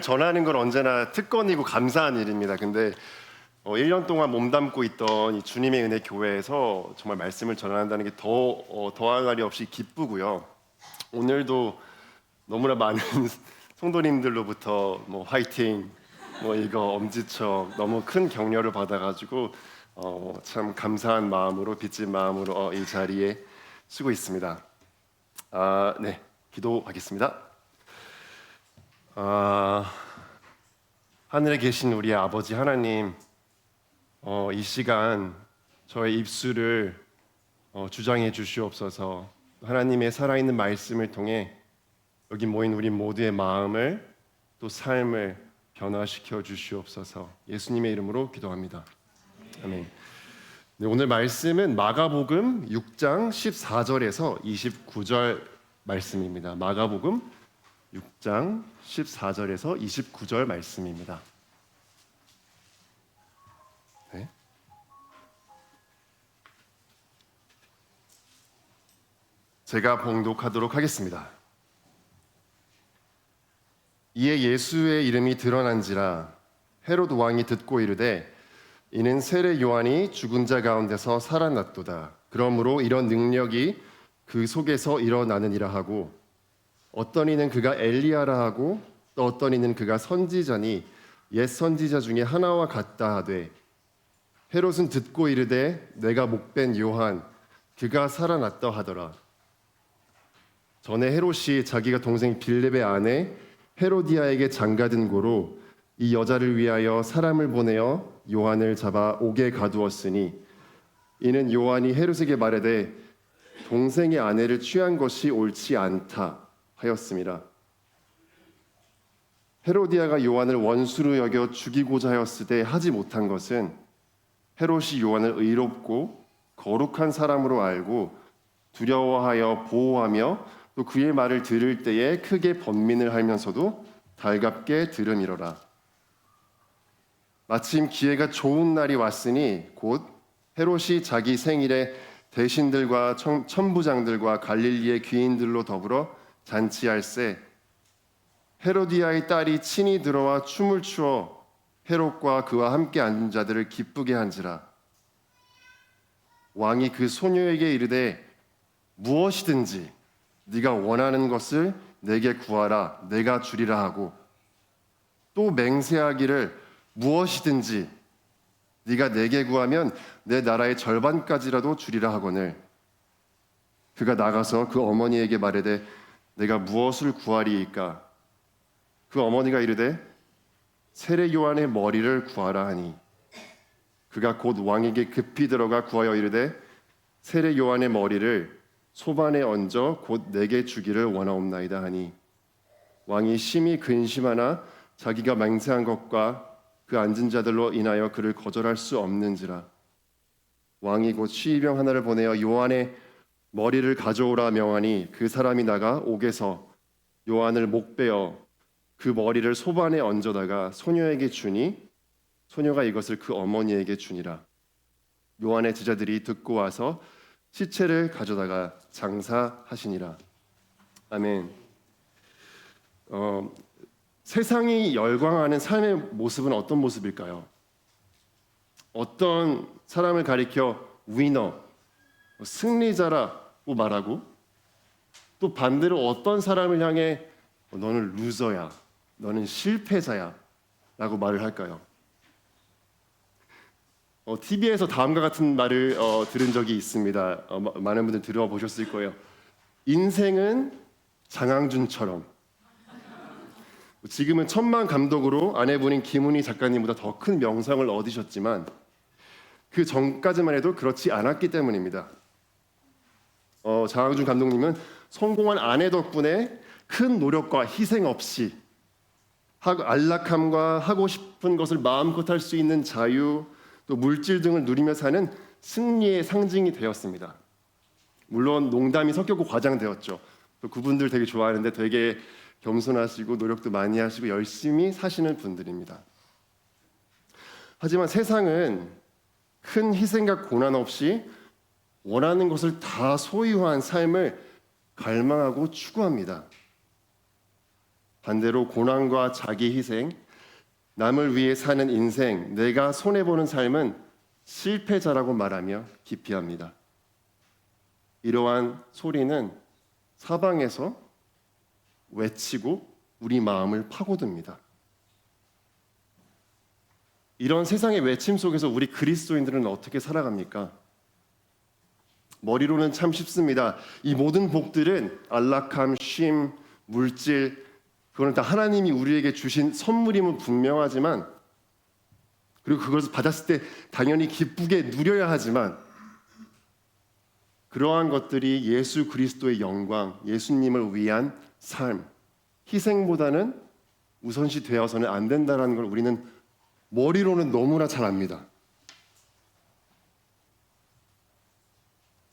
전하는 건 언제나 특권이고 감사한 일입니다. 근데 1년 동안 몸담고 있던 이 주님의 은혜 교회에서 정말 말씀을 전한다는 게 더할 나위 없이 기쁘고요. 오늘도 너무나 많은 성도님들로부터 화이팅, 이거 엄지척 너무 큰 격려를 받아가지고 참 감사한 마음으로 빚진 마음으로 이 자리에 쓰고 있습니다. 네, 기도하겠습니다. 하늘에 계신 우리 아버지 하나님, 이 시간 저의 입술을 주장해 주시옵소서. 하나님의 살아있는 말씀을 통해 여기 모인 우리 모두의 마음을 또 삶을 변화시켜 주시옵소서. 예수님의 이름으로 기도합니다. 아멘. 네, 오늘 말씀은 마가복음 6장 14절에서 29절 말씀입니다. 마가복음 6장 14절에서 29절 말씀입니다. 네. 제가 봉독하도록 하겠습니다. 이에 예수의 이름이 드러난지라 헤롯 왕이 듣고 이르되 이는 세례 요한이 죽은 자 가운데서 살아났도다. 그러므로 이런 능력이 그 속에서 일어나느니라 하고 어떤 이는 그가 엘리야라 하고 또 어떤 이는 그가 선지자니 옛 선지자 중에 하나와 같다 하되 헤롯은 듣고 이르되 내가 목벤 요한 그가 살아났다 하더라. 전에 헤롯이 자기가 동생 빌립의 아내 헤로디아에게 장가든 고로 이 여자를 위하여 사람을 보내어 요한을 잡아 옥에 가두었으니 이는 요한이 헤롯에게 말하되 동생의 아내를 취한 것이 옳지 않다 하였습니다. 헤로디아가 요한을 원수로 여겨 죽이고자 하였으되 하지 못한 것은 헤롯이 요한을 의롭고 거룩한 사람으로 알고 두려워하여 보호하며 또 그의 말을 들을 때에 크게 번민을 하면서도 달갑게 들음이로라. 마침 기회가 좋은 날이 왔으니 곧 헤롯이 자기 생일에 대신들과 천부장들과 갈릴리의 귀인들로 더불어 잔치할세 헤로디아의 딸이 친히 들어와 춤을 추어 헤롯과 그와 함께 앉은 자들을 기쁘게 한지라. 왕이 그 소녀에게 이르되 무엇이든지 네가 원하는 것을 내게 구하라 내가 주리라 하고 또 맹세하기를 무엇이든지 네가 내게 구하면 내 나라의 절반까지라도 주리라 하거늘 그가 나가서 그 어머니에게 말하되 내가 무엇을 구하리이까? 그 어머니가 이르되 세례 요한의 머리를 구하라 하니 그가 곧 왕에게 급히 들어가 구하여 이르되 세례 요한의 머리를 소반에 얹어 곧 내게 주기를 원하옵나이다 하니 왕이 심히 근심하나 자기가 맹세한 것과 그 앉은 자들로 인하여 그를 거절할 수 없는지라. 왕이 곧 시병 하나를 보내어 요한의 머리를 가져오라 명하니 그 사람이 나가 옥에서 요한을 목베어 그 머리를 소반에 얹어다가 소녀에게 주니 소녀가 이것을 그 어머니에게 주니라. 요한의 제자들이 듣고 와서 시체를 가져다가 장사하시니라. 아멘. 세상이 열광하는 삶의 모습은 어떤 모습일까요? 어떤 사람을 가리켜 위너, 승리자라고 말하고 또 반대로 어떤 사람을 향해 너는 루저야, 너는 실패자야 라고 말을 할까요? TV에서 다음과 같은 말을 들은 적이 있습니다. 많은 분들 들어보셨을 거예요. 인생은 장항준처럼. 지금은 천만 감독으로 아내분인 김은희 작가님보다 더 큰 명성을 얻으셨지만 그 전까지만 해도 그렇지 않았기 때문입니다. 장항준 감독님은 성공한 아내 덕분에 큰 노력과 희생 없이 안락함과 하고 싶은 것을 마음껏 할 수 있는 자유 또 물질 등을 누리며 사는 승리의 상징이 되었습니다. 물론 농담이 섞였고 과장되었죠. 또 그분들 되게 좋아하는데 되게 겸손하시고 노력도 많이 하시고 열심히 사시는 분들입니다. 하지만 세상은 큰 희생과 고난 없이 원하는 것을 다 소유한 삶을 갈망하고 추구합니다. 반대로 고난과 자기 희생, 남을 위해 사는 인생, 내가 손해보는 삶은 실패자라고 말하며 기피합니다. 이러한 소리는 사방에서 외치고 우리 마음을 파고듭니다. 이런 세상의 외침 속에서 우리 그리스도인들은 어떻게 살아갑니까? 머리로는 참 쉽습니다. 이 모든 복들은 안락함, 쉼, 물질, 그거는 다 하나님이 우리에게 주신 선물임은 분명하지만, 그리고 그것을 받았을 때 당연히 기쁘게 누려야 하지만, 그러한 것들이 예수 그리스도의 영광, 예수님을 위한 삶, 희생보다는 우선시 되어서는 안 된다는 걸 우리는 머리로는 너무나 잘 압니다.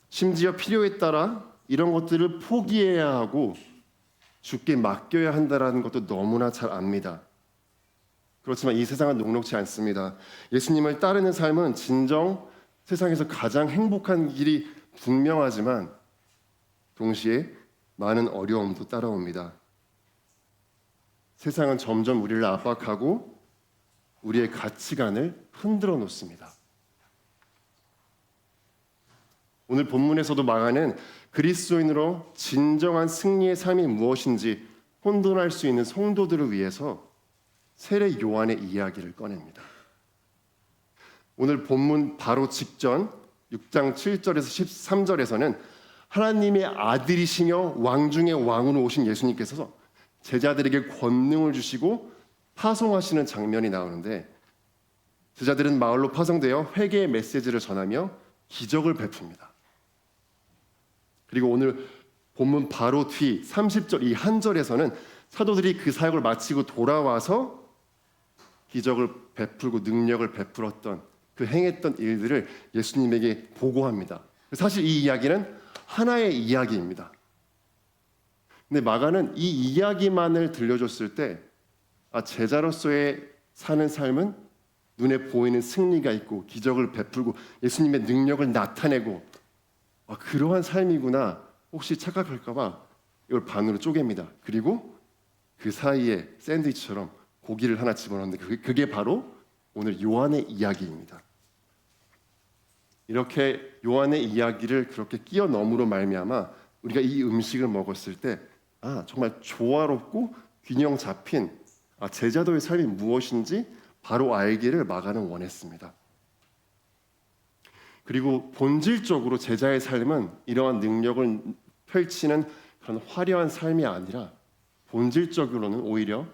심지어 필요에 따라 이런 것들을 포기해야 하고 주께 맡겨야 한다는 것도 너무나 잘 압니다. 그렇지만 이 세상은 녹록지 않습니다. 예수님을 따르는 삶은 진정 세상에서 가장 행복한 길이 분명하지만 동시에 많은 어려움도 따라옵니다. 세상은 점점 우리를 압박하고 우리의 가치관을 흔들어 놓습니다. 오늘 본문에서도 말하는 그리스도인으로 진정한 승리의 삶이 무엇인지 혼돈할 수 있는 성도들을 위해서 세례 요한의 이야기를 꺼냅니다. 오늘 본문 바로 직전 6장 7절에서 13절에서는 하나님의 아들이시며 왕 중의 왕으로 오신 예수님께서 제자들에게 권능을 주시고 파송하시는 장면이 나오는데, 제자들은 마을로 파송되어 회개의 메시지를 전하며 기적을 베풉니다. 그리고 오늘 본문 바로 뒤 30절 이 한 절에서는 사도들이 그 사역을 마치고 돌아와서 기적을 베풀고 능력을 베풀었던 그 행했던 일들을 예수님에게 보고합니다. 사실 이 이야기는 하나의 이야기입니다. 근데 마가는 이 이야기만을 들려줬을 때 제자로서의 사는 삶은 눈에 보이는 승리가 있고 기적을 베풀고 예수님의 능력을 나타내고 그러한 삶이구나 혹시 착각할까 봐 이걸 반으로 쪼갭니다. 그리고 그 사이에 샌드위치처럼 고기를 하나 집어넣는데 그게 바로 오늘 요한의 이야기입니다. 이렇게 요한의 이야기를 그렇게 끼워 넣음으로 말미암아 우리가 이 음식을 먹었을 때 정말 조화롭고 균형 잡힌 제자도의 삶이 무엇인지 바로 알기를 마가는 원했습니다. 그리고 본질적으로 제자의 삶은 이러한 능력을 펼치는 그런 화려한 삶이 아니라 본질적으로는 오히려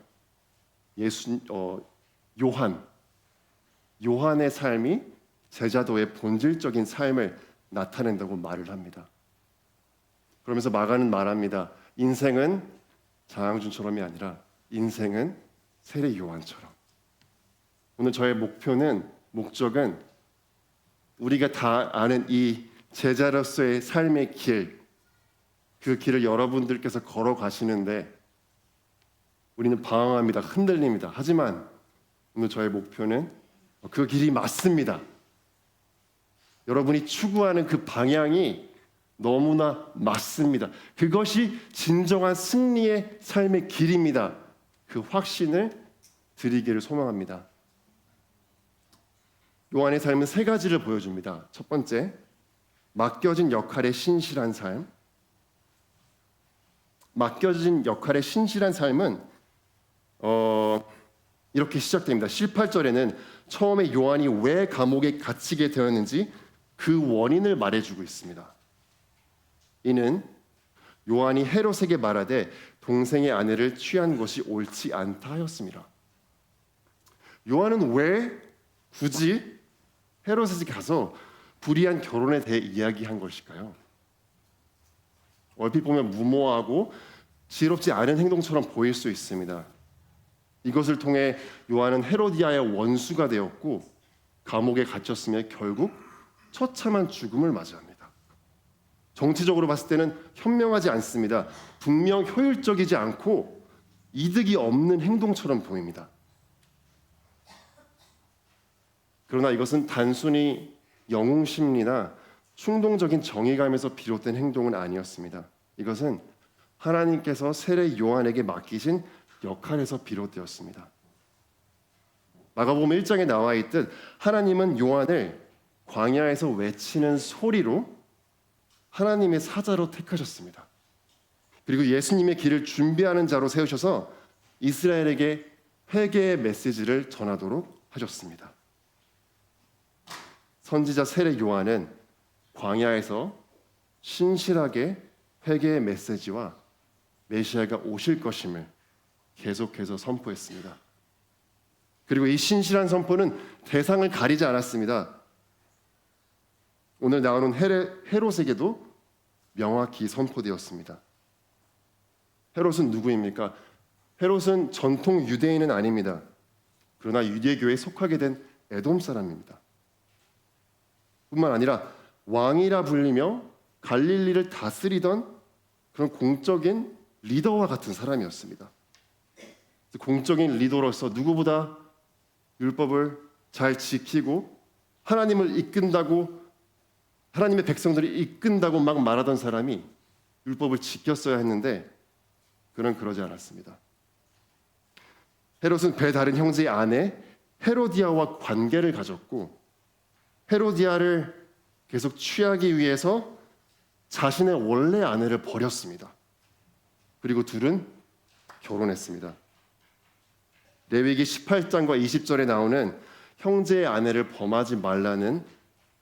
요한의 삶이 제자도의 본질적인 삶을 나타낸다고 말을 합니다. 그러면서 마가는 말합니다. 인생은 장항준처럼이 아니라 인생은 세례 요한처럼. 오늘 저의 목적은 우리가 다 아는 이 제자로서의 삶의 길, 그 길을 여러분들께서 걸어가시는데 우리는 방황합니다. 흔들립니다. 하지만 오늘 저의 목표는 그 길이 맞습니다. 여러분이 추구하는 그 방향이 너무나 맞습니다. 그것이 진정한 승리의 삶의 길입니다. 그 확신을 드리기를 소망합니다. 요한의 삶은 세 가지를 보여줍니다. 첫 번째, 맡겨진 역할에 신실한 삶. 맡겨진 역할에 신실한 삶은 이렇게 시작됩니다. 18절에는 처음에 요한이 왜 감옥에 갇히게 되었는지 그 원인을 말해주고 있습니다. 이는 요한이 헤롯에게 말하되 동생의 아내를 취한 것이 옳지 않다 하였습니다. 요한은 왜 굳이 헤롯에게 가서 불의한 결혼에 대해 이야기한 것일까요? 얼핏 보면 무모하고 지혜롭지 않은 행동처럼 보일 수 있습니다. 이것을 통해 요한은 헤로디아의 원수가 되었고 감옥에 갇혔으며 결국 처참한 죽음을 맞이합니다. 정치적으로 봤을 때는 현명하지 않습니다. 분명 효율적이지 않고 이득이 없는 행동처럼 보입니다. 그러나 이것은 단순히 영웅심리나 충동적인 정의감에서 비롯된 행동은 아니었습니다. 이것은 하나님께서 세례 요한에게 맡기신 역할에서 비롯되었습니다. 마가복음 1장에 나와 있듯 하나님은 요한을 광야에서 외치는 소리로 하나님의 사자로 택하셨습니다. 그리고 예수님의 길을 준비하는 자로 세우셔서 이스라엘에게 회개의 메시지를 전하도록 하셨습니다. 선지자 세례 요한은 광야에서 신실하게 회개의 메시지와 메시아가 오실 것임을 계속해서 선포했습니다. 그리고 이 신실한 선포는 대상을 가리지 않았습니다. 오늘 나오는 헤롯에게도 명확히 선포되었습니다. 헤롯은 누구입니까? 헤롯은 전통 유대인은 아닙니다. 그러나 유대교에 속하게 된 에돔 사람입니다. 뿐만 아니라 왕이라 불리며 갈릴리를 다스리던 그런 공적인 리더와 같은 사람이었습니다. 공적인 리더로서 누구보다 율법을 잘 지키고 하나님을 이끈다고, 하나님의 백성들을 이끈다고 막 말하던 사람이 율법을 지켰어야 했는데 그는 그러지 않았습니다. 헤롯은 배다른 형제의 아내 헤로디아와 관계를 가졌고 헤로디아를 계속 취하기 위해서 자신의 원래 아내를 버렸습니다. 그리고 둘은 결혼했습니다. 레위기 18장과 20절에 나오는 형제의 아내를 범하지 말라는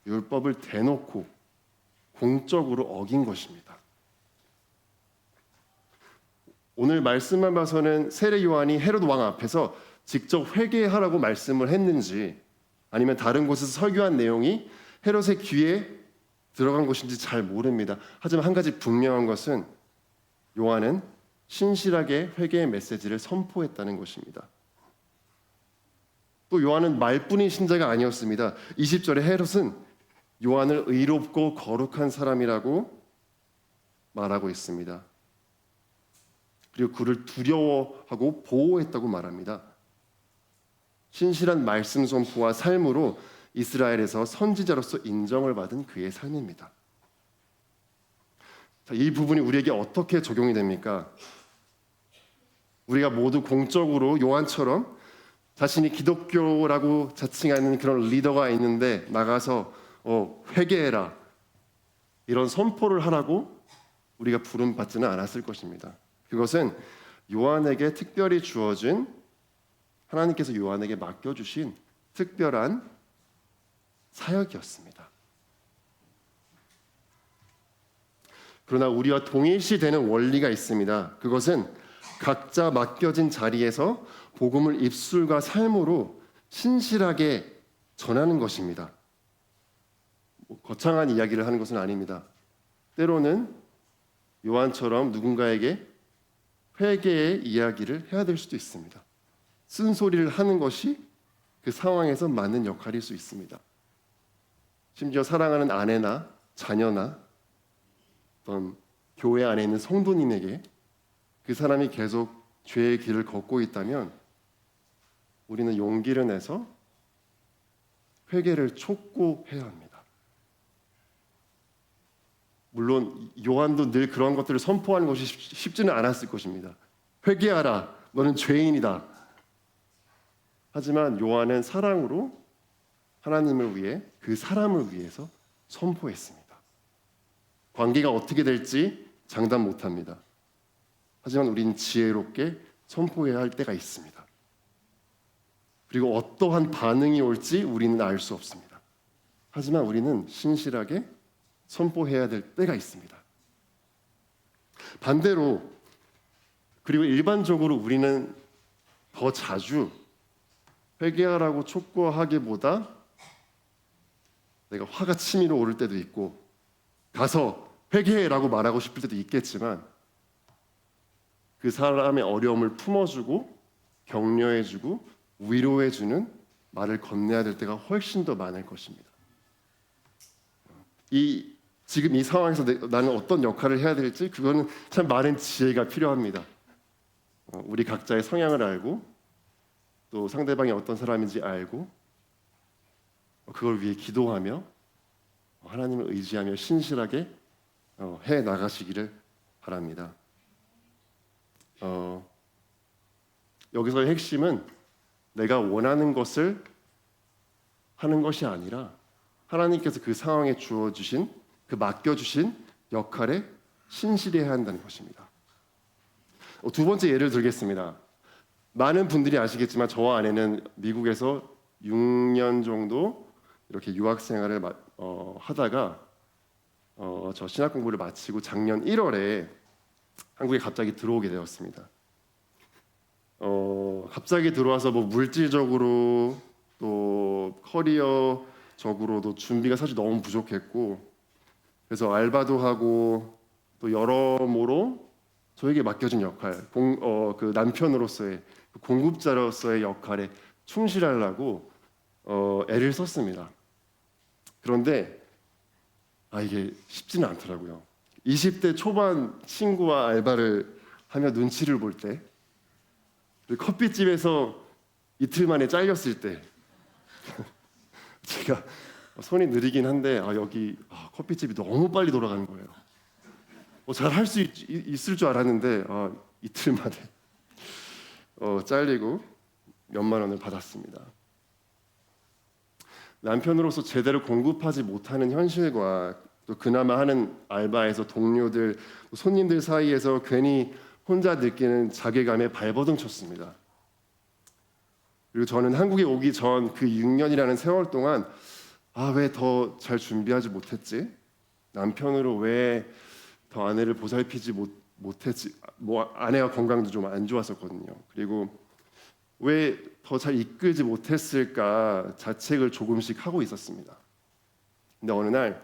율법을 대놓고 공적으로 어긴 것입니다. 오늘 말씀만 봐서는 세례 요한이 헤롯 왕 앞에서 직접 회개하라고 말씀을 했는지 아니면 다른 곳에서 설교한 내용이 헤롯의 귀에 들어간 것인지 잘 모릅니다. 하지만 한 가지 분명한 것은 요한은 신실하게 회개의 메시지를 선포했다는 것입니다. 또 요한은 말뿐인 신자가 아니었습니다. 20절에 헤롯은 요한을 의롭고 거룩한 사람이라고 말하고 있습니다. 그리고 그를 두려워하고 보호했다고 말합니다. 신실한 말씀 선포와 삶으로 이스라엘에서 선지자로서 인정을 받은 그의 삶입니다. 자, 이 부분이 우리에게 어떻게 적용이 됩니까? 우리가 모두 공적으로 요한처럼 자신이 기독교라고 자칭하는 그런 리더가 있는데 나가서 회개해라 이런 선포를 하라고 우리가 부름받지는 않았을 것입니다. 그것은 요한에게 특별히 주어진, 하나님께서 요한에게 맡겨주신 특별한 사역이었습니다. 그러나 우리와 동일시되는 원리가 있습니다. 그것은 각자 맡겨진 자리에서 복음을 입술과 삶으로 신실하게 전하는 것입니다. 거창한 이야기를 하는 것은 아닙니다. 때로는 요한처럼 누군가에게 회개의 이야기를 해야 될 수도 있습니다. 쓴소리를 하는 것이 그 상황에서 맞는 역할일 수 있습니다. 심지어 사랑하는 아내나 자녀나 어떤 교회 안에 있는 성도님에게 그 사람이 계속 죄의 길을 걷고 있다면 우리는 용기를 내서 회개를 촉구해야 합니다. 물론 요한도 늘 그런 것들을 선포하는 것이 쉽지는 않았을 것입니다. 회개하라, 너는 죄인이다. 하지만 요한은 사랑으로 하나님을 위해 그 사람을 위해서 선포했습니다. 관계가 어떻게 될지 장담 못합니다. 하지만 우리는 지혜롭게 선포해야 할 때가 있습니다. 그리고 어떠한 반응이 올지 우리는 알 수 없습니다. 하지만 우리는 신실하게 선포해야 될 때가 있습니다. 반대로 그리고 일반적으로 우리는 더 자주 회개하라고 촉구하기보다 내가 화가 치밀어 오를 때도 있고 가서 회개해라고 말하고 싶을 때도 있겠지만 그 사람의 어려움을 품어주고 격려해주고 위로해주는 말을 건네야 될 때가 훨씬 더 많을 것입니다. 지금 이 상황에서 나는 어떤 역할을 해야 될지 그거는 참 많은 지혜가 필요합니다. 우리 각자의 성향을 알고 또 상대방이 어떤 사람인지 알고 그걸 위해 기도하며 하나님을 의지하며 신실하게 해 나가시기를 바랍니다. 여기서의 핵심은 내가 원하는 것을 하는 것이 아니라 하나님께서 그 상황에 주어주신 그 맡겨주신 역할에 신실해야 한다는 것입니다. 두 번째 예를 들겠습니다. 많은 분들이 아시겠지만 저와 아내는 미국에서 6년 정도 이렇게 유학 생활을 하다가 저 신학 공부를 마치고 작년 1월에 한국에 갑자기 들어오게 되었습니다. 갑자기 들어와서 뭐 물질적으로 또 커리어적으로도 준비가 사실 너무 부족했고, 그래서 알바도 하고 또 여러모로 저에게 맡겨진 역할, 그 남편으로서의 그 공급자로서의 역할에 충실하려고 애를 썼습니다. 그런데 이게 쉽지는 않더라고요. 20대 초반 친구와 알바를 하며 눈치를 볼 때, 커피집에서 이틀 만에 잘렸을 때 제가 손이 느리긴 한데 여기 커피집이 너무 빨리 돌아가는 거예요. 잘 할 수 있을 줄 알았는데 이틀 만에 잘리고 몇만 원을 받았습니다. 남편으로서 제대로 공급하지 못하는 현실과 또 그나마 하는 알바에서 동료들, 손님들 사이에서 괜히 혼자 느끼는 자괴감에 발버둥 쳤습니다. 그리고 저는 한국에 오기 전 그 6년이라는 세월 동안 왜 더 잘 준비하지 못했지? 남편으로 왜 더 아내를 보살피지 못했지? 뭐 아내가 건강도 좀 안 좋았었거든요. 그리고 왜 더 잘 이끌지 못했을까 자책을 조금씩 하고 있었습니다. 근데 어느 날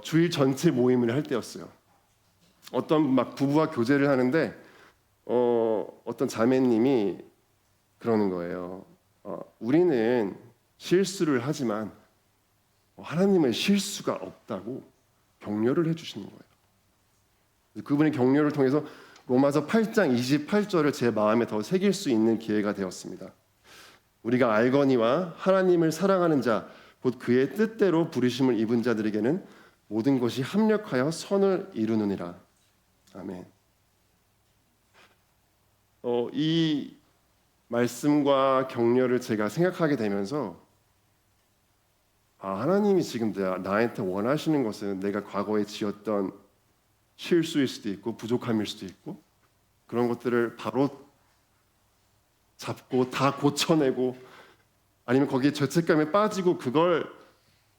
주일 전체 모임을 할 때였어요. 어떤 막 부부와 교제를 하는데 어떤 자매님이 그러는 거예요. 우리는 실수를 하지만 하나님은 실수가 없다고 격려를 해주시는 거예요. 그분의 격려를 통해서 로마서 8장 28절을 제 마음에 더 새길 수 있는 기회가 되었습니다. 우리가 알거니와 하나님을 사랑하는 자, 곧 그의 뜻대로 부르심을 입은 자들에게는 모든 것이 합력하여 선을 이루느니라. 아멘. 이 말씀과 격려를 제가 생각하게 되면서 하나님이 지금 나한테 원하시는 것은 내가 과거에 지었던 실수일 수도 있고 부족함일 수도 있고 그런 것들을 바로 잡고 다 고쳐내고 아니면 거기에 죄책감에 빠지고 그걸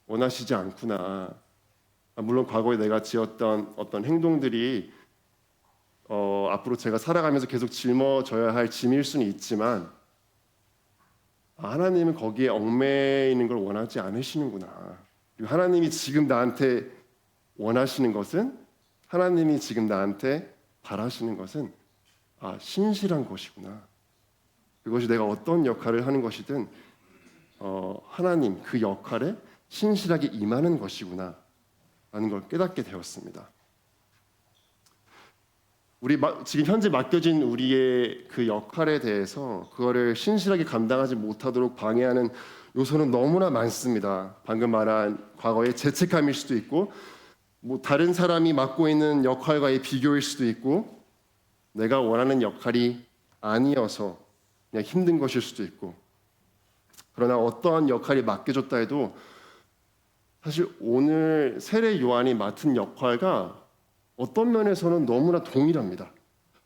원하시지 않구나. 물론 과거에 내가 지었던 어떤 행동들이 앞으로 제가 살아가면서 계속 짊어져야 할 짐일 수는 있지만 하나님은 거기에 얽매이는 걸 원하지 않으시는구나. 그리고 하나님이 지금 나한테 원하시는 것은 하나님이 지금 나한테 바라시는 것은 신실한 것이구나. 그것이 내가 어떤 역할을 하는 것이든 하나님 그 역할에 신실하게 임하는 것이구나 라는 걸 깨닫게 되었습니다. 지금 현재 맡겨진 우리의 그 역할에 대해서 그거를 신실하게 감당하지 못하도록 방해하는 요소는 너무나 많습니다. 방금 말한 과거의 죄책감일 수도 있고 다른 사람이 맡고 있는 역할과의 비교일 수도 있고 내가 원하는 역할이 아니어서 그냥 힘든 것일 수도 있고 그러나 어떠한 역할이 맡겨졌다 해도 사실 오늘 세례 요한이 맡은 역할과 어떤 면에서는 너무나 동일합니다.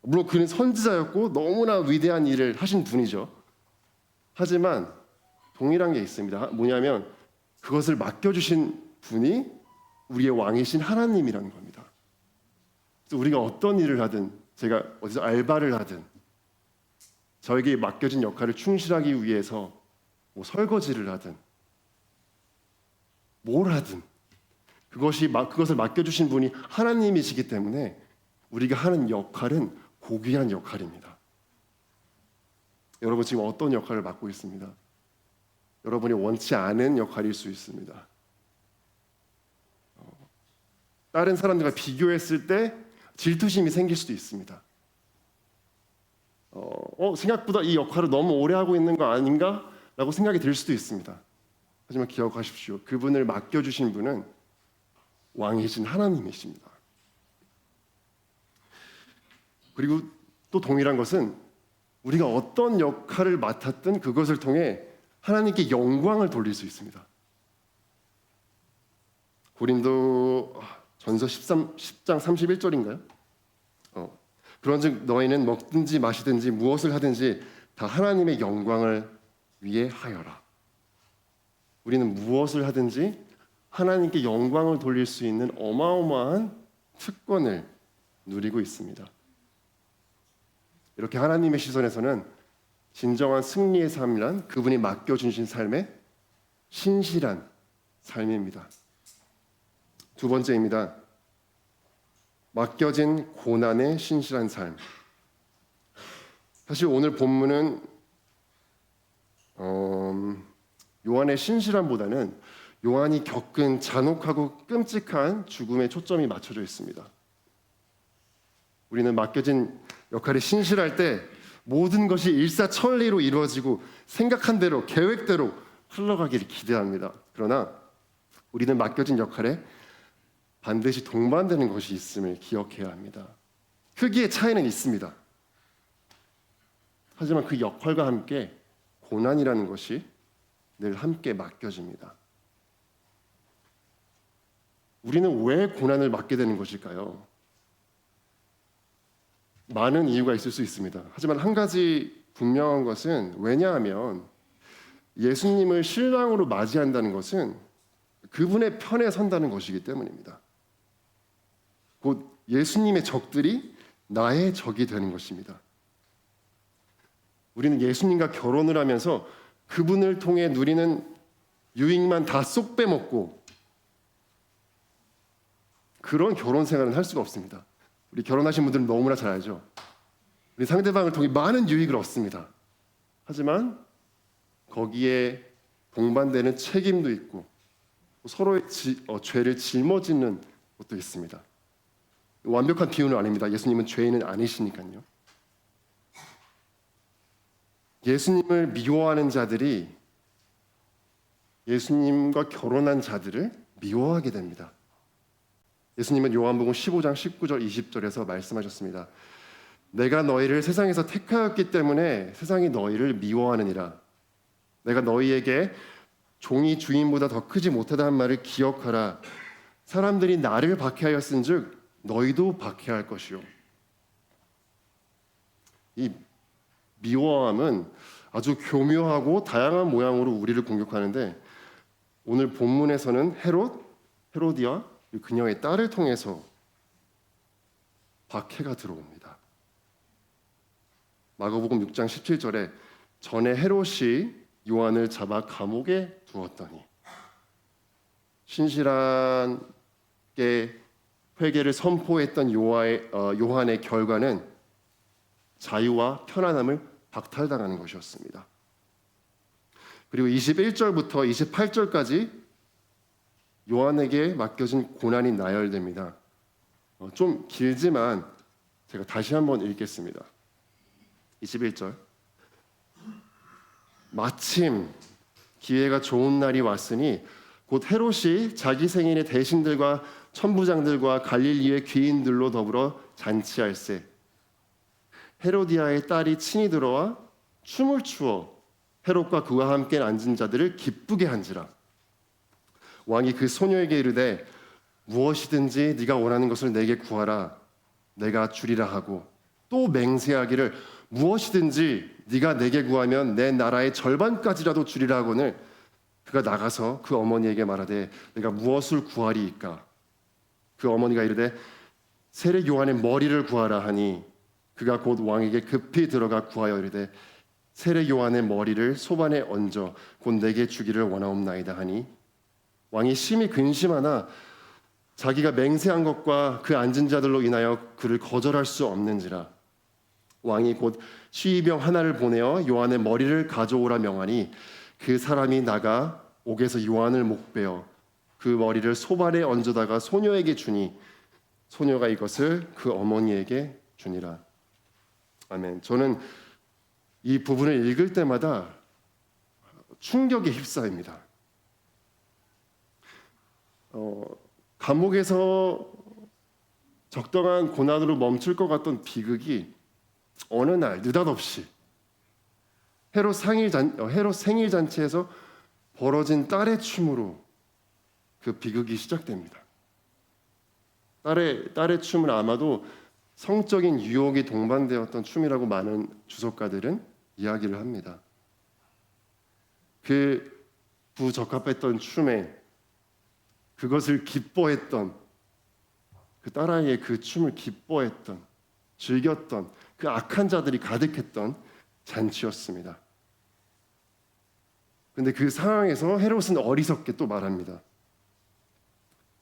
물론 그는 선지자였고 너무나 위대한 일을 하신 분이죠. 하지만 동일한 게 있습니다. 뭐냐면 그것을 맡겨주신 분이 우리의 왕이신 하나님이라는 겁니다. 그래서 우리가 어떤 일을 하든 제가 어디서 알바를 하든 저에게 맡겨진 역할을 충실하기 위해서 설거지를 하든 뭘 하든 그것을 맡겨주신 분이 하나님이시기 때문에 우리가 하는 역할은 고귀한 역할입니다. 여러분 지금 어떤 역할을 맡고 있습니다? 여러분이 원치 않은 역할일 수 있습니다. 다른 사람들과 비교했을 때 질투심이 생길 수도 있습니다. 생각보다 이 역할을 너무 오래 하고 있는 거 아닌가? 라고 생각이 들 수도 있습니다. 하지만 기억하십시오. 그분을 맡겨주신 분은 왕이신 하나님이십니다. 그리고 또 동일한 것은 우리가 어떤 역할을 맡았든 그것을 통해 하나님께 영광을 돌릴 수 있습니다. 고린도 전서 10장 31절인가요? 그런즉 너희는 먹든지 마시든지 무엇을 하든지 다 하나님의 영광을 위해 하여라. 우리는 무엇을 하든지 하나님께 영광을 돌릴 수 있는 어마어마한 특권을 누리고 있습니다. 이렇게 하나님의 시선에서는 진정한 승리의 삶이란 그분이 맡겨주신 삶의 신실한 삶입니다. 두 번째입니다. 맡겨진 고난의 신실한 삶. 사실 오늘 본문은 요한의 신실함보다는 요한이 겪은 잔혹하고 끔찍한 죽음에 초점이 맞춰져 있습니다. 우리는 맡겨진 역할에 신실할 때 모든 것이 일사천리로 이루어지고 생각한 대로 계획대로 흘러가기를 기대합니다. 그러나 우리는 맡겨진 역할에 반드시 동반되는 것이 있음을 기억해야 합니다. 크기의 차이는 있습니다. 하지만 그 역할과 함께 고난이라는 것이 늘 함께 맡겨집니다. 우리는 왜 고난을 맡게 되는 것일까요? 많은 이유가 있을 수 있습니다. 하지만 한 가지 분명한 것은, 왜냐하면 예수님을 신랑으로 맞이한다는 것은 그분의 편에 선다는 것이기 때문입니다. 곧 예수님의 적들이 나의 적이 되는 것입니다. 우리는 예수님과 결혼을 하면서 그분을 통해 누리는 유익만 다 쏙 빼먹고 그런 결혼 생활은 할 수가 없습니다. 우리 결혼하신 분들은 너무나 잘 알죠. 우리 상대방을 통해 많은 유익을 얻습니다. 하지만 거기에 동반되는 책임도 있고 서로의 죄를 짊어지는 것도 있습니다. 완벽한 비유는 아닙니다. 예수님은 죄인은 아니시니까요. 예수님을 미워하는 자들이 예수님과 결혼한 자들을 미워하게 됩니다. 예수님은 요한복음 15장 19절 20절에서 말씀하셨습니다. 내가 너희를 세상에서 택하였기 때문에 세상이 너희를 미워하느니라. 내가 너희에게 종이 주인보다 더 크지 못하다 한 말을 기억하라. 사람들이 나를 박해하였은즉 너희도 박해할 것이요. 이 미워함은 아주 교묘하고 다양한 모양으로 우리를 공격하는데, 오늘 본문에서는 헤로디아 그녀의 딸을 통해서 박해가 들어옵니다. 마가복음 6장 17절에 전에 헤롯이 요한을 잡아 감옥에 두었더니, 신실하게 회개를 선포했던 요한의 결과는 자유와 편안함을 박탈당하는 것이었습니다. 그리고 21절부터 28절까지 요한에게 맡겨진 고난이 나열됩니다. 좀 길지만 제가 다시 한번 읽겠습니다. 21절. 마침 기회가 좋은 날이 왔으니 곧 헤롯이 자기 생일에 대신들과 천부장들과 갈릴리의 귀인들로 더불어 잔치할세. 헤로디아의 딸이 친히 들어와 춤을 추어 헤롯과 그와 함께 앉은 자들을 기쁘게 한지라. 왕이 그 소녀에게 이르되 무엇이든지 네가 원하는 것을 내게 구하라 내가 주리라 하고, 또 맹세하기를 무엇이든지 네가 내게 구하면 내 나라의 절반까지라도 주리라 하거늘 그가 나가서 그 어머니에게 말하되 내가 무엇을 구하리이까? 그 어머니가 이르되 세례 요한의 머리를 구하라 하니, 그가 곧 왕에게 급히 들어가 구하여 이르되 세례 요한의 머리를 소반에 얹어 곧 내게 주기를 원하옵나이다 하니, 왕이 심히 근심하나 자기가 맹세한 것과 그 앉은 자들로 인하여 그를 거절할 수 없는지라. 왕이 곧 시위병 하나를 보내어 요한의 머리를 가져오라 명하니, 그 사람이 나가 옥에서 요한을 목베어 그 머리를 소발에 얹어다가 소녀에게 주니 소녀가 이것을 그 어머니에게 주니라. 아멘. 저는 이 부분을 읽을 때마다 충격에 휩싸입니다. 감옥에서 적당한 고난으로 멈출 것 같던 비극이 어느 날 느닷없이 헤롯 생일 잔치에서 벌어진 딸의 춤으로 그 비극이 시작됩니다. 딸의 춤은 아마도 성적인 유혹이 동반되었던 춤이라고 많은 주석가들은 이야기를 합니다. 그 부적합했던 춤에 그것을 기뻐했던 그 딸아이의 그 춤을 기뻐했던 즐겼던 그 악한 자들이 가득했던 잔치였습니다. 그런데 그 상황에서 헤롯은 어리석게 또 말합니다.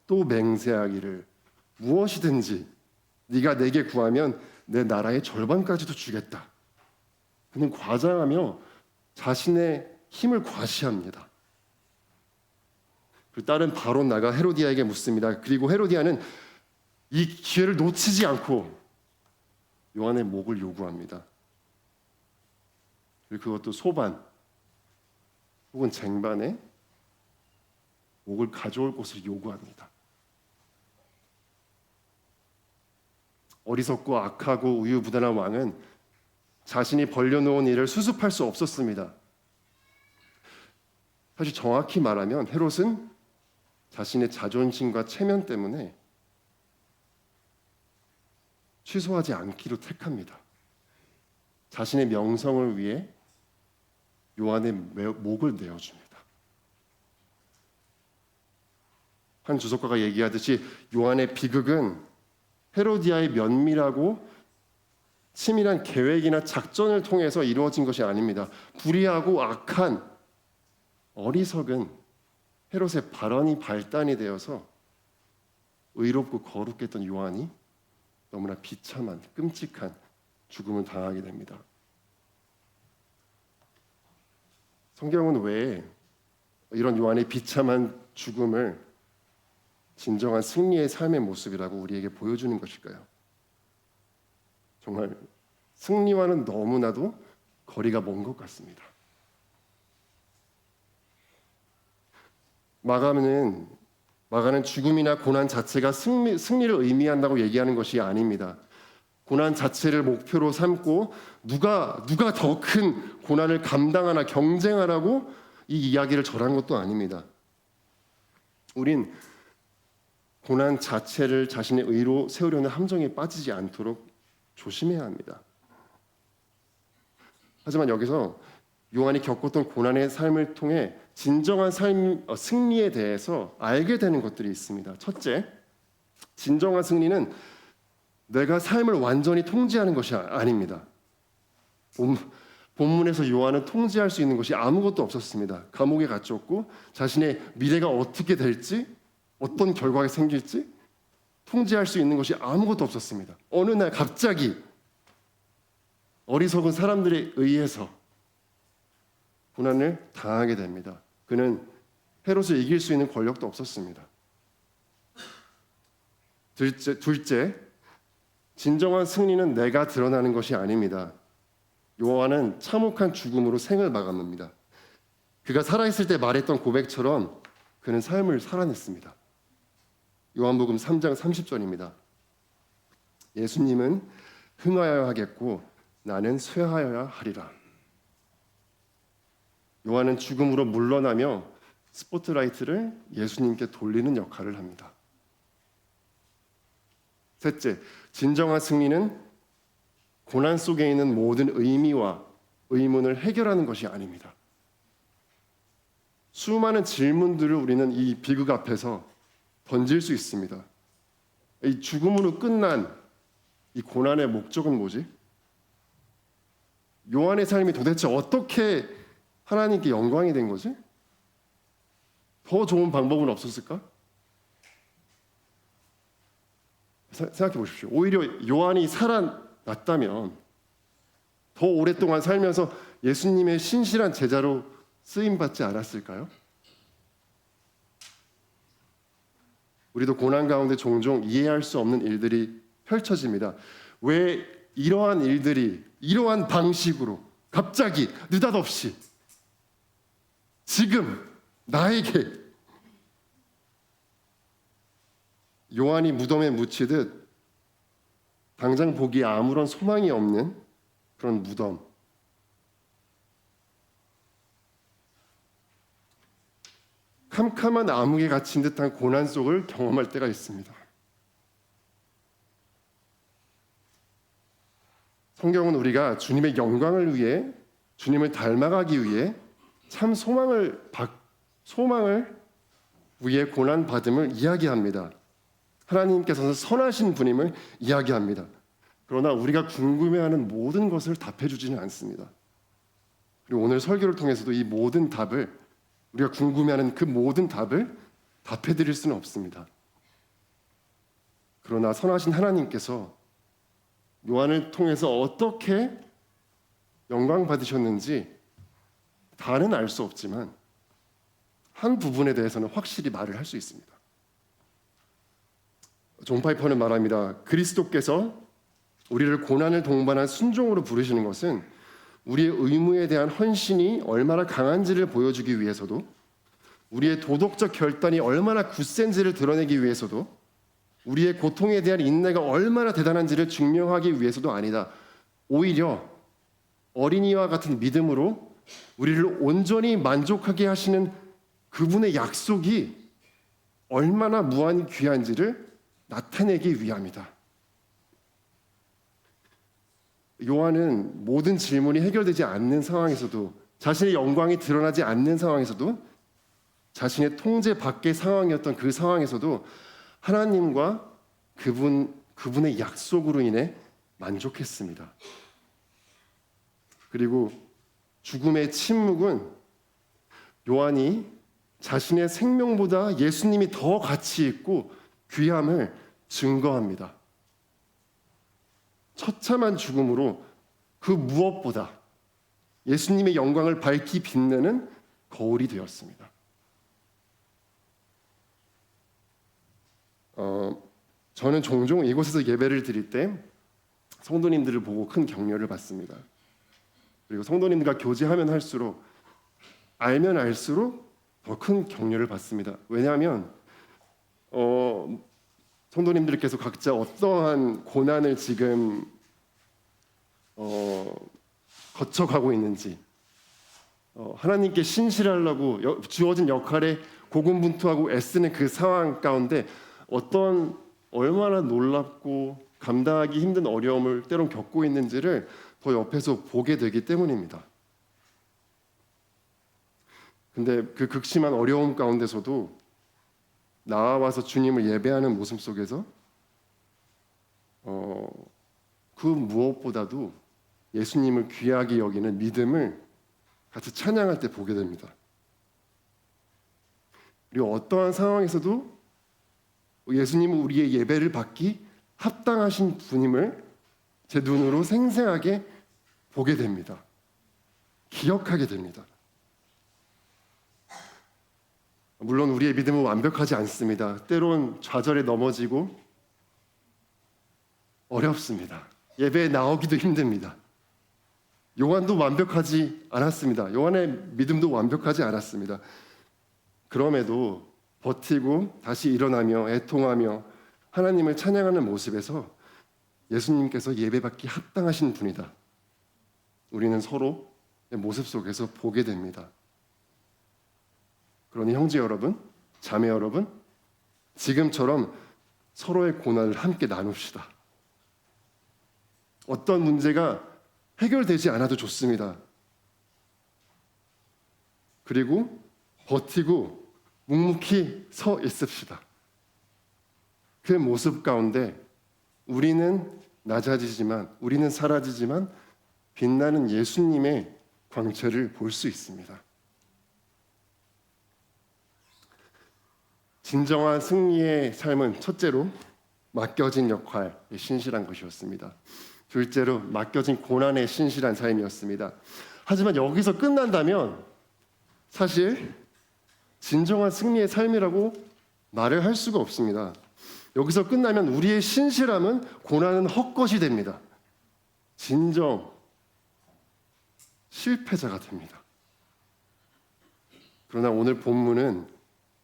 또 맹세하기를 무엇이든지 네가 내게 구하면 내 나라의 절반까지도 주겠다. 그는 과장하며 자신의 힘을 과시합니다. 그 딸은 바로 나가 헤로디아에게 묻습니다. 그리고 헤로디아는 이 기회를 놓치지 않고 요한의 목을 요구합니다. 그리고 그것도 소반 혹은 쟁반에 목을 가져올 것을 요구합니다. 어리석고 악하고 우유부단한 왕은 자신이 벌려놓은 일을 수습할 수 없었습니다. 사실 정확히 말하면 헤롯은 자신의 자존심과 체면 때문에 취소하지 않기로 택합니다. 자신의 명성을 위해 요한의 목을 내어줍니다. 한 주석가가 얘기하듯이 요한의 비극은 헤로디아의 면밀하고 치밀한 계획이나 작전을 통해서 이루어진 것이 아닙니다. 불의하고 악한 어리석은 헤롯의 발언이 발단이 되어서 의롭고 거룩했던 요한이 너무나 비참한 끔찍한 죽음을 당하게 됩니다. 성경은 왜 이런 요한의 비참한 죽음을 진정한 승리의 삶의 모습이라고 우리에게 보여주는 것일까요? 정말 승리와는 너무나도 거리가 먼 것 같습니다. 마가는 죽음이나 고난 자체가 승리를 의미한다고 얘기하는 것이 아닙니다. 고난 자체를 목표로 삼고 누가 더 큰 고난을 감당하나 경쟁하라고 이 이야기를 전한 것도 아닙니다. 우린 고난 자체를 자신의 의로 세우려는 함정에 빠지지 않도록 조심해야 합니다. 하지만 여기서 요한이 겪었던 고난의 삶을 통해 진정한 승리에 대해서 알게 되는 것들이 있습니다. 첫째, 진정한 승리는 내가 삶을 완전히 통제하는 것이 아닙니다. 본문에서 요한은 통제할 수 있는 것이 아무것도 없었습니다. 감옥에 갇혔고 자신의 미래가 어떻게 될지, 어떤 결과가 생길지 통제할 수 있는 것이 아무것도 없었습니다. 어느 날 갑자기 어리석은 사람들에 의해서 고난을 당하게 됩니다. 그는 헤롯을 이길 수 있는 권력도 없었습니다. 둘째, 진정한 승리는 내가 드러나는 것이 아닙니다. 요한은 참혹한 죽음으로 생을 마감합니다. 그가 살아있을 때 말했던 고백처럼 그는 삶을 살아냈습니다. 요한복음 3장 30절입니다. 예수님은 흥하여야 하겠고 나는 쇠하여야 하리라. 요한은 죽음으로 물러나며 스포트라이트를 예수님께 돌리는 역할을 합니다. 셋째, 진정한 승리는 고난 속에 있는 모든 의미와 의문을 해결하는 것이 아닙니다. 수많은 질문들을 우리는 이 비극 앞에서 던질 수 있습니다. 이 죽음으로 끝난 이 고난의 목적은 뭐지? 요한의 삶이 도대체 어떻게 하나님께 영광이 된 거지? 더 좋은 방법은 없었을까? 생각해 보십시오. 오히려 요한이 살아났다면 더 오랫동안 살면서 예수님의 신실한 제자로 쓰임받지 않았을까요? 우리도 고난 가운데 종종 이해할 수 없는 일들이 펼쳐집니다. 왜 이러한 일들이 이러한 방식으로 갑자기 느닷없이 지금 나에게 요한이 무덤에 묻히듯 당장 보기에 아무런 소망이 없는 그런 무덤, 캄캄한 암흑에 갇힌 듯한 고난 속을 경험할 때가 있습니다. 성경은 우리가 주님의 영광을 위해, 주님을 닮아가기 위해 참 소망을 위해 고난 받음을 이야기합니다. 하나님께서는 선하신 분임을 이야기합니다. 그러나 우리가 궁금해하는 모든 것을 답해주지는 않습니다. 그리고 오늘 설교를 통해서도 이 모든 답을, 우리가 궁금해하는 그 모든 답을 답해드릴 수는 없습니다. 그러나 선하신 하나님께서 요한을 통해서 어떻게 영광 받으셨는지 다는 알 수 없지만 한 부분에 대해서는 확실히 말을 할 수 있습니다. 존 파이퍼는 말합니다. 그리스도께서 우리를 고난을 동반한 순종으로 부르시는 것은 우리의 의무에 대한 헌신이 얼마나 강한지를 보여주기 위해서도, 우리의 도덕적 결단이 얼마나 굳센지를 드러내기 위해서도, 우리의 고통에 대한 인내가 얼마나 대단한지를 증명하기 위해서도 아니다. 오히려 어린이와 같은 믿음으로 우리를 온전히 만족하게 하시는 그분의 약속이 얼마나 무한히 귀한지를 나타내기 위함이다. 요한은 모든 질문이 해결되지 않는 상황에서도, 자신의 영광이 드러나지 않는 상황에서도, 자신의 통제 밖의 상황이었던 그 상황에서도 하나님과 그분의 약속으로 인해 만족했습니다. 그리고 죽음의 침묵은 요한이 자신의 생명보다 예수님이 더 가치 있고 귀함을 증거합니다. 처참한 죽음으로 그 무엇보다 예수님의 영광을 밝히 빛내는 거울이 되었습니다. 저는 종종 이곳에서 예배를 드릴 때 성도님들을 보고 큰 격려를 받습니다. 그리고 성도님들과 교제하면 할수록, 알면 알수록 더 큰 격려를 받습니다. 왜냐하면 성도님들께서 각자 어떠한 고난을 지금 거쳐가고 있는지, 하나님께 신실하려고 주어진 역할에 고군분투하고 애쓰는 그 상황 가운데 얼마나 놀랍고 감당하기 힘든 어려움을 때론 겪고 있는지를 더 옆에서 보게 되기 때문입니다. 근데 그 극심한 어려움 가운데서도 나와서 주님을 예배하는 모습 속에서 그 무엇보다도 예수님을 귀하게 여기는 믿음을 같이 찬양할 때 보게 됩니다. 그리고 어떠한 상황에서도 예수님은 우리의 예배를 받기 합당하신 분임을 제 눈으로 생생하게 보게 됩니다. 기억하게 됩니다. 물론 우리의 믿음은 완벽하지 않습니다. 때론 좌절에 넘어지고 어렵습니다. 예배에 나오기도 힘듭니다. 요한도 완벽하지 않았습니다. 요한의 믿음도 완벽하지 않았습니다. 그럼에도 버티고 다시 일어나며 애통하며 하나님을 찬양하는 모습에서 예수님께서 예배받기 합당하신 분이다. 우리는 서로의 모습 속에서 보게 됩니다. 그러니 형제 여러분, 자매 여러분, 지금처럼 서로의 고난을 함께 나눕시다. 어떤 문제가 해결되지 않아도 좋습니다. 그리고 버티고 묵묵히 서 있읍시다. 그 모습 가운데 우리는 낮아지지만, 우리는 사라지지만 빛나는 예수님의 광채를 볼 수 있습니다. 진정한 승리의 삶은 첫째로 맡겨진 역할에 신실한 것이었습니다. 둘째로 맡겨진 고난에 신실한 삶이었습니다. 하지만 여기서 끝난다면 사실 진정한 승리의 삶이라고 말을 할 수가 없습니다. 여기서 끝나면 우리의 신실함은 고난은 헛것이 됩니다. 진정 실패자가 됩니다. 그러나 오늘 본문은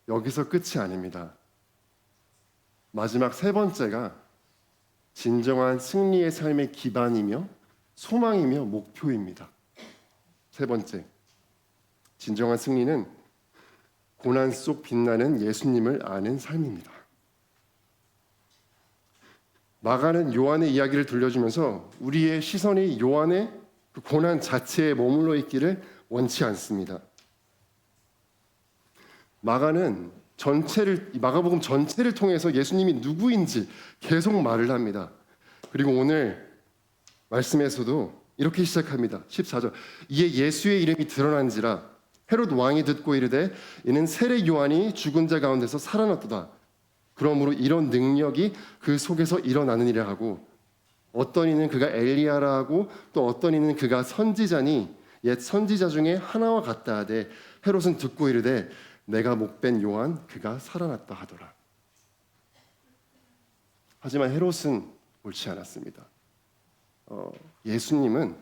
여기서 끝이 아닙니다. 마지막 세 번째가 진정한 승리의 삶의 기반이며 소망이며 목표입니다. 세 번째, 진정한 승리는 고난 속 빛나는 예수님을 아는 삶입니다. 마가는 요한의 이야기를 들려주면서 우리의 시선이 요한의 그 고난 자체에 머물러 있기를 원치 않습니다. 마가복음 전체를 통해서 예수님이 누구인지 계속 말을 합니다. 그리고 오늘 말씀에서도 이렇게 시작합니다. 14절. 이에 예수의 이름이 드러난지라 헤롯 왕이 듣고 이르되 이는 세례 요한이 죽은 자 가운데서 살아났도다. 그러므로 이런 능력이 그 속에서 일어나느니라 하고 어떤 이는 그가 엘리야라 하고 또 어떤 이는 그가 선지자니 옛 선지자 중에 하나와 같다 하되 헤롯은 듣고 이르되 내가 목벤 요한 그가 살아났다 하더라. 하지만 헤롯은 옳지 않았습니다. 예수님은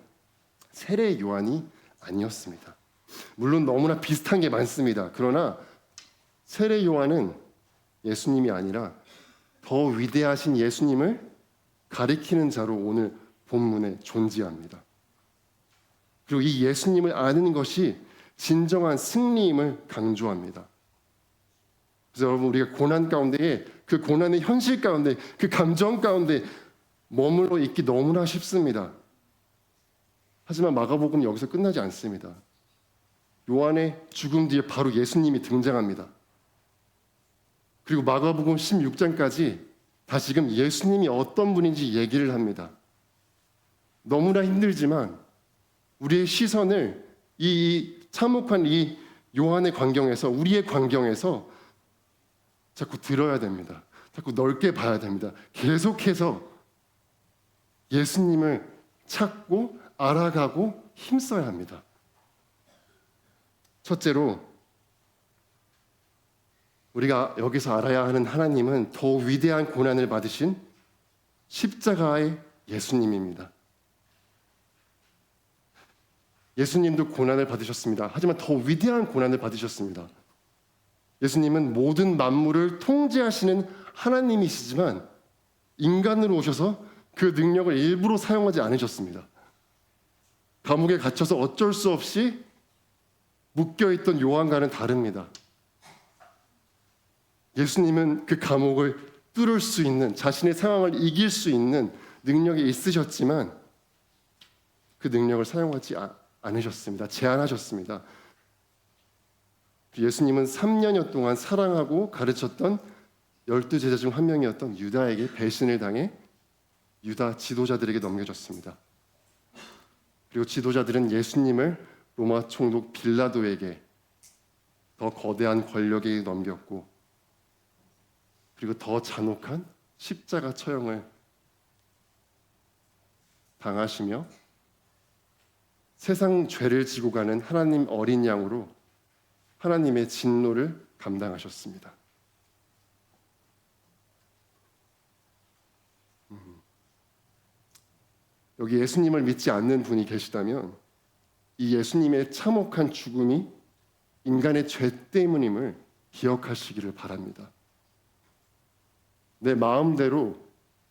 세례 요한이 아니었습니다. 물론 너무나 비슷한 게 많습니다. 그러나 세례 요한은 예수님이 아니라 더 위대하신 예수님을 가리키는 자로 오늘 본문에 존재합니다. 그리고 이 예수님을 아는 것이 진정한 승리임을 강조합니다. 그래서 여러분 우리가 고난 가운데에 그 고난의 현실 가운데 그 감정 가운데 머물러 있기 너무나 쉽습니다. 하지만 마가복음은 여기서 끝나지 않습니다. 요한의 죽음 뒤에 바로 예수님이 등장합니다. 그리고 마가복음 16장까지 다시금 예수님이 어떤 분인지 얘기를 합니다. 너무나 힘들지만 우리의 시선을 이 참혹한 이 요한의 광경에서 우리의 광경에서 자꾸 들어야 됩니다. 자꾸 넓게 봐야 됩니다. 계속해서 예수님을 찾고 알아가고 힘써야 합니다. 첫째로 우리가 여기서 알아야 하는 하나님은 더 위대한 고난을 받으신 십자가의 예수님입니다. 예수님도 고난을 받으셨습니다. 하지만 더 위대한 고난을 받으셨습니다. 예수님은 모든 만물을 통제하시는 하나님이시지만 인간으로 오셔서 그 능력을 일부러 사용하지 않으셨습니다. 감옥에 갇혀서 어쩔 수 없이 묶여있던 요한과는 다릅니다. 예수님은 그 감옥을 뚫을 수 있는 자신의 상황을 이길 수 있는 능력이 있으셨지만 그 능력을 사용하지 않으셨습니다. 제한하셨습니다. 예수님은 3년여 동안 사랑하고 가르쳤던 12제자 중 한 명이었던 유다에게 배신을 당해 유다 지도자들에게 넘겨줬습니다. 그리고 지도자들은 예수님을 로마 총독 빌라도에게 더 거대한 권력에 넘겼고 그리고 더 잔혹한 십자가 처형을 당하시며 세상 죄를 지고 가는 하나님 어린 양으로 하나님의 진노를 감당하셨습니다. 여기 예수님을 믿지 않는 분이 계시다면 이 예수님의 참혹한 죽음이 인간의 죄 때문임을 기억하시기를 바랍니다. 내 마음대로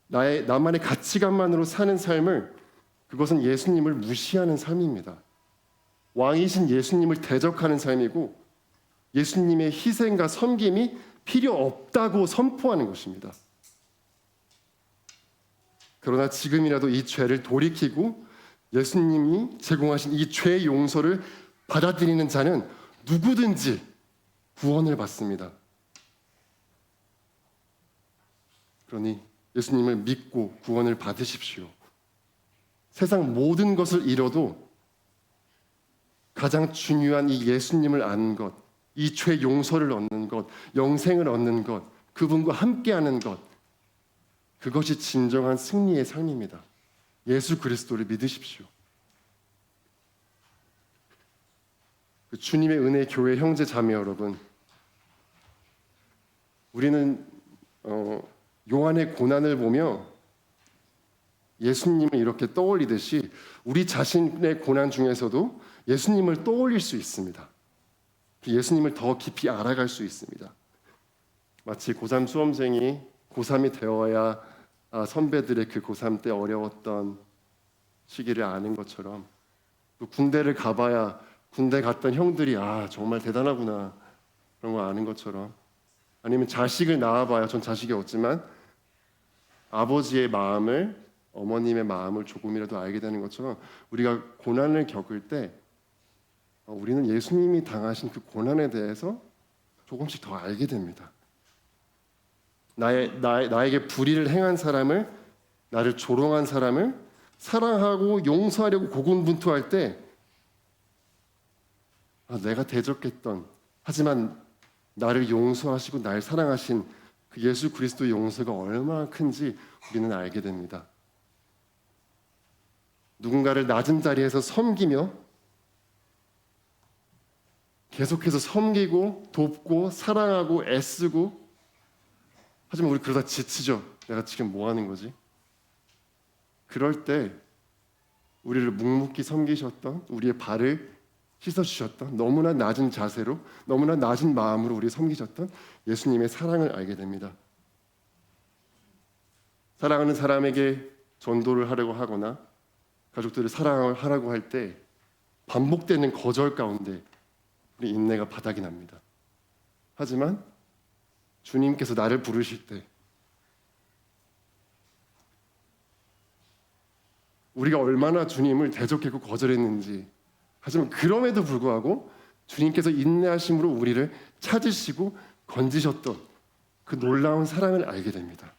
나만의 가치관만으로 사는 삶을 그것은 예수님을 무시하는 삶입니다. 왕이신 예수님을 대적하는 삶이고 예수님의 희생과 섬김이 필요 없다고 선포하는 것입니다. 그러나 지금이라도 이 죄를 돌이키고 예수님이 제공하신 이 죄 용서를 받아들이는 자는 누구든지 구원을 받습니다. 그러니 예수님을 믿고 구원을 받으십시오. 세상 모든 것을 잃어도 가장 중요한 이 예수님을 아는 것, 이 죄 용서를 얻는 것, 영생을 얻는 것, 그분과 함께하는 것, 그것이 진정한 승리의 삶입니다. 예수 그리스도를 믿으십시오. 주님의 은혜 교회 형제 자매 여러분, 우리는 요한의 고난을 보며 예수님을 이렇게 떠올리듯이 우리 자신의 고난 중에서도 예수님을 떠올릴 수 있습니다. 예수님을 더 깊이 알아갈 수 있습니다. 마치 고3 수험생이 고3이 되어야 선배들의 그 고3 때 어려웠던 시기를 아는 것처럼 또 군대를 가봐야 군대 갔던 형들이 정말 대단하구나 그런 거 아는 것처럼, 아니면 자식을 낳아봐야 전 자식이 없지만 아버지의 마음을, 어머님의 마음을 조금이라도 알게 되는 것처럼 우리가 고난을 겪을 때 우리는 예수님이 당하신 그 고난에 대해서 조금씩 더 알게 됩니다. 나에게 불의를 행한 사람을, 나를 조롱한 사람을 사랑하고 용서하려고 고군분투할 때 내가 대적했던, 하지만 나를 용서하시고 날 사랑하신 그 예수 그리스도의 용서가 얼마나 큰지 우리는 알게 됩니다. 누군가를 낮은 자리에서 섬기며 계속해서 섬기고 돕고 사랑하고 애쓰고, 하지만 우리 그러다 지치죠. 내가 지금 뭐 하는 거지? 그럴 때 우리를 묵묵히 섬기셨던, 우리의 발을 씻어주셨던, 너무나 낮은 자세로, 너무나 낮은 마음으로 우리 섬기셨던 예수님의 사랑을 알게 됩니다. 사랑하는 사람에게 전도를 하려고 하거나 가족들을 사랑하라고 할 때 반복되는 거절 가운데 우리 인내가 바닥이 납니다. 하지만 주님께서 나를 부르실 때 우리가 얼마나 주님을 대적했고 거절했는지, 하지만 그럼에도 불구하고 주님께서 인내하심으로 우리를 찾으시고 건지셨던 그 놀라운 사랑을 알게 됩니다.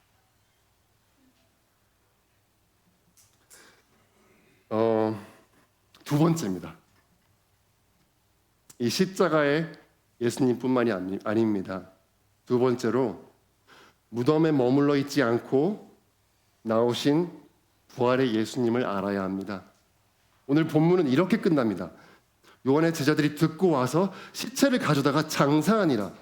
두 번째입니다. 이 십자가의 예수님뿐만이 아닙니다. 두 번째로 무덤에 머물러 있지 않고 나오신 부활의 예수님을 알아야 합니다. 오늘 본문은 이렇게 끝납니다. 요한의 제자들이 듣고 와서 시체를 가져다가 장사하니라.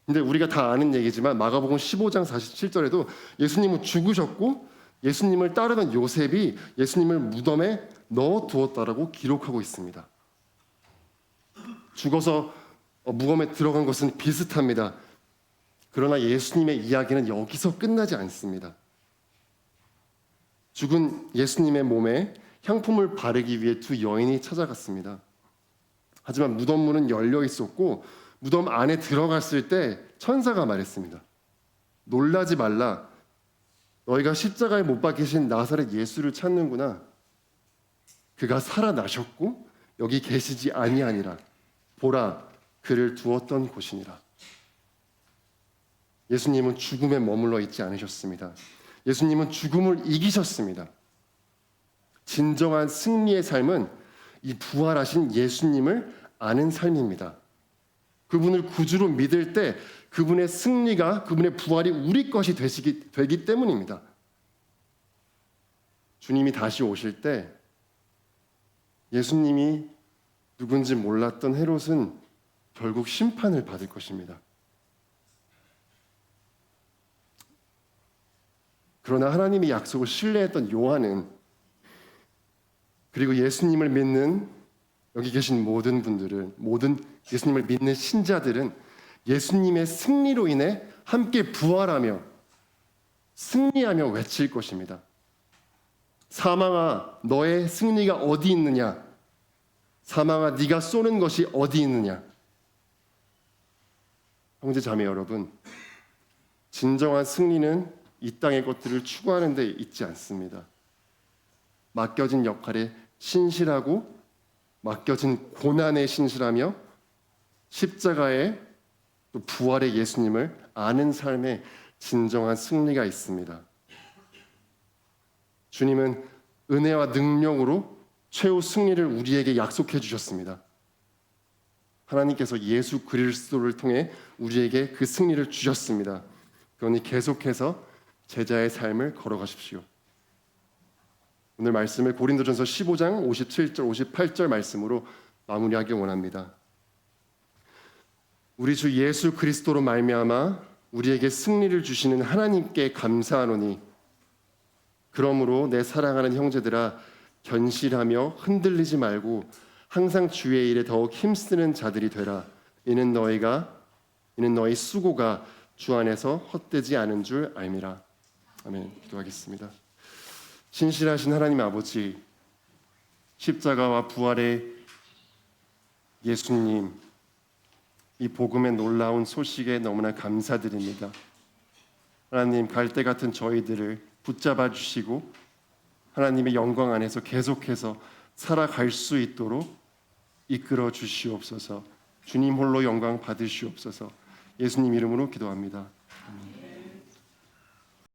근데 우리가 다 아는 얘기지만 마가복음 15장 47절에도 예수님은 죽으셨고 예수님을 따르던 요셉이 예수님을 무덤에 넣어두었다라고 기록하고 있습니다. 죽어서 무덤에 들어간 것은 비슷합니다. 그러나 예수님의 이야기는 여기서 끝나지 않습니다. 죽은 예수님의 몸에 향품을 바르기 위해 두 여인이 찾아갔습니다. 하지만 무덤 문은 열려 있었고 무덤 안에 들어갔을 때 천사가 말했습니다. 놀라지 말라. 너희가 십자가에 못 박히신 나사렛 예수를 찾는구나. 그가 살아나셨고 여기 계시지 아니하니라. 보라, 그를 두었던 곳이니라. 예수님은 죽음에 머물러 있지 않으셨습니다. 예수님은 죽음을 이기셨습니다. 진정한 승리의 삶은 이 부활하신 예수님을 아는 삶입니다. 그분을 구주로 믿을 때 그분의 승리가, 그분의 부활이 우리 것이 되기 때문입니다. 주님이 다시 오실 때 예수님이 누군지 몰랐던 헤롯은 결국 심판을 받을 것입니다. 그러나 하나님의 약속을 신뢰했던 요한은, 그리고 예수님을 믿는 여기 계신 모든 분들은, 모든 예수님을 믿는 신자들은 예수님의 승리로 인해 함께 부활하며 승리하며 외칠 것입니다. 사망아, 너의 승리가 어디 있느냐? 사망아, 네가 쏘는 것이 어디 있느냐? 형제 자매 여러분, 진정한 승리는 이 땅의 것들을 추구하는 데 있지 않습니다. 맡겨진 역할에 신실하고 맡겨진 고난에 신실하며 십자가의 또 부활의 예수님을 아는 삶에 진정한 승리가 있습니다. 주님은 은혜와 능력으로 최후 승리를 우리에게 약속해 주셨습니다. 하나님께서 예수 그리스도를 통해 우리에게 그 승리를 주셨습니다. 그러니 계속해서 제자의 삶을 걸어가십시오. 오늘 말씀을 고린도전서 15장 57절 58절 말씀으로 마무리하기 원합니다. 우리 주 예수 그리스도로 말미암아 우리에게 승리를 주시는 하나님께 감사하노니, 그러므로 내 사랑하는 형제들아, 견실하며 흔들리지 말고 항상 주의 일에 더욱 힘쓰는 자들이 되라. 이는 너희 수고가 주 안에서 헛되지 않은 줄 알미라. 아멘. 기도하겠습니다. 신실하신 하나님 아버지, 십자가와 부활의 예수님, 이 복음의 놀라운 소식에 너무나 감사드립니다. 하나님, 갈대 같은 저희들을 붙잡아 주시고 하나님의 영광 안에서 계속해서 살아갈 수 있도록 이끌어 주시옵소서. 주님 홀로 영광 받으시옵소서. 예수님 이름으로 기도합니다. 아멘.